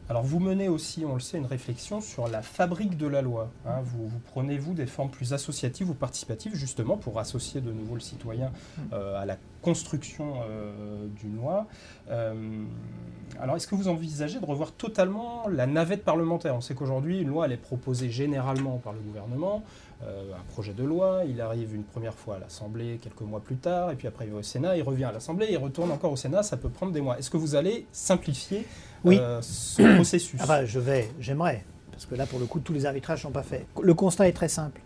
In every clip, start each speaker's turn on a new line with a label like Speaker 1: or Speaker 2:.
Speaker 1: Alors vous menez aussi, on le sait, une réflexion sur la fabrique de la loi. Hein. Vous prenez, vous, des formes plus associatives ou participatives, justement, pour associer de nouveau le citoyen à la construction d'une loi. Alors est-ce que vous envisagez de revoir totalement la navette parlementaire? On sait qu'aujourd'hui, une loi, elle est proposée généralement par le gouvernement, un projet de loi, il arrive une première fois à l'Assemblée quelques mois plus tard, et puis après il va au Sénat, il revient à l'Assemblée, il retourne encore au Sénat, ça peut prendre des mois. Est-ce que vous allez simplifier ce processus?
Speaker 2: J'aimerais, parce que là, pour le coup, tous les arbitrages ne sont pas faits. Le constat est très simple.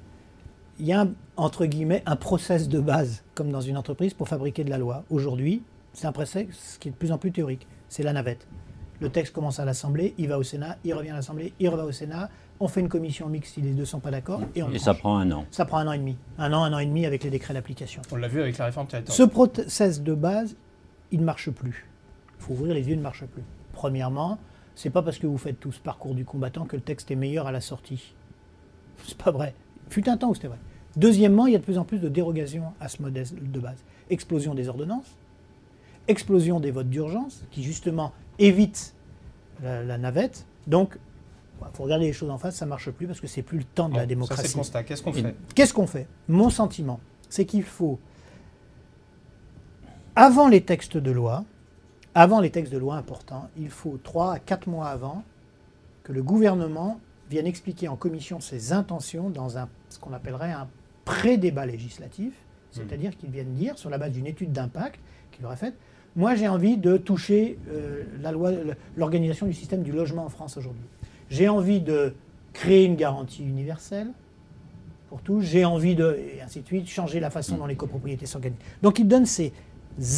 Speaker 2: Il y a, entre guillemets, un process de base, comme dans une entreprise, pour fabriquer de la loi. Aujourd'hui, c'est un process qui est de plus en plus théorique. C'est la navette. Le texte commence à l'Assemblée, il va au Sénat, il revient à l'Assemblée, il revient au Sénat, on fait une commission mixte si les deux ne sont pas d'accord, et on tranche.
Speaker 3: Ça prend un an.
Speaker 2: Ça prend un an et demi. Un an et demi avec les décrets d'application.
Speaker 1: On l'a vu avec la réforme territoriale.
Speaker 2: Ce process de base, il ne marche plus. Il faut ouvrir les yeux, il ne marche plus. Premièrement, c'est pas parce que vous faites tout ce parcours du combattant que le texte est meilleur à la sortie. C'est pas vrai. Il fut un temps où c'était vrai. Deuxièmement, il y a de plus en plus de dérogations à ce modèle de base. Explosion des ordonnances, explosion des votes d'urgence, qui justement évitent la navette. Donc, il faut regarder les choses en face, ça ne marche plus parce que c'est plus le temps de la démocratie.
Speaker 1: Ça, c'est le constat. Qu'est-ce qu'on fait?
Speaker 2: Qu'est-ce qu'on fait? Mon sentiment, c'est qu'il faut, avant les textes de loi importants, il faut 3 à 4 mois avant que le gouvernement vienne expliquer en commission ses intentions dans ce qu'on appellerait un pré-débat législatif, c'est-à-dire qu'ils viennent dire, sur la base d'une étude d'impact qu'il aurait faite, moi j'ai envie de toucher l'organisation du système du logement en France aujourd'hui. J'ai envie de créer une garantie universelle pour tous, j'ai envie de, et ainsi de suite, changer la façon dont les copropriétés s'organisent. Donc il donne ses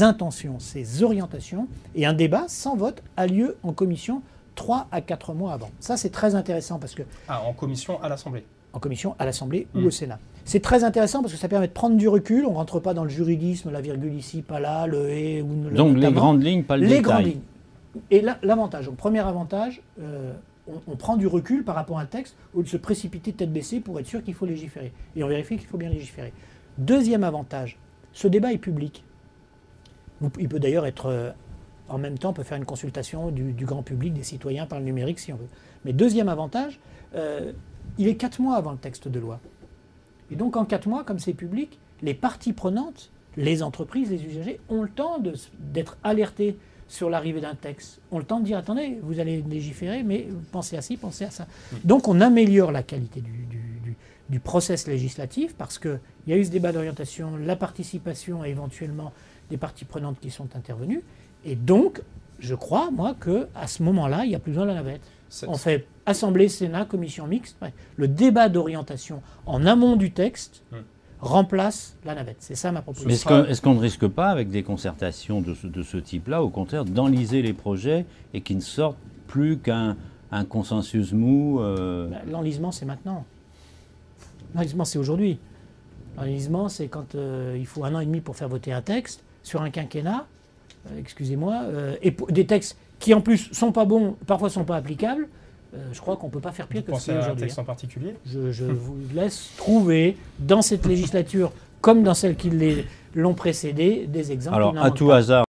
Speaker 2: intentions, ses orientations, et un débat sans vote a lieu en commission 3 à 4 mois avant. Ça, c'est très intéressant parce que...
Speaker 1: en commission à l'Assemblée.
Speaker 2: En commission à l'Assemblée ou au Sénat. C'est très intéressant parce que ça permet de prendre du recul, on ne rentre pas dans le juridisme, la virgule ici, pas là, le et ou le...
Speaker 3: Donc les grandes lignes, pas le détail.
Speaker 2: Les grandes lignes. Et l'avantage, donc premier avantage, on prend du recul par rapport à un texte au lieu de se précipiter tête baissée pour être sûr qu'il faut légiférer. Et on vérifie qu'il faut bien légiférer. Deuxième avantage, ce débat est public. Il peut d'ailleurs être, en même temps, on peut faire une consultation du grand public, des citoyens par le numérique si on veut. Mais deuxième avantage, il est 4 mois avant le texte de loi. Et donc en 4 mois, comme c'est public, les parties prenantes, les entreprises, les usagers, ont le temps d'être alertés sur l'arrivée d'un texte. Ont le temps de dire, attendez, vous allez légiférer, mais pensez à ci, pensez à ça. Donc on améliore la qualité du process législatif parce qu'il y a eu ce débat d'orientation, la participation et éventuellement des parties prenantes qui sont intervenues. Et donc, je crois, moi, qu'à ce moment-là, il n'y a plus besoin de la navette. On fait Assemblée, Sénat, commission mixte. Le débat d'orientation en amont du texte remplace la navette. C'est ça ma proposition.
Speaker 3: Mais est-ce qu'on ne risque pas, avec des concertations de ce type-là, au contraire, d'enliser les projets et qu'ils ne sortent plus qu'un consensus mou
Speaker 2: L'enlisement, c'est maintenant. L'enlisement, c'est aujourd'hui. L'enlisement, c'est quand il faut 1 an et demi pour faire voter un texte sur un quinquennat, excusez-moi, et des textes qui en plus sont pas bons, parfois sont pas applicables. Je crois qu'on ne peut pas faire pire que ce qu'il y a aujourd'hui.
Speaker 1: Vous pensez à un texte en particulier?
Speaker 2: Je vous laisse trouver dans cette législature, comme dans celles qui l'ont précédée, des exemples.
Speaker 3: Alors, à tout hasard,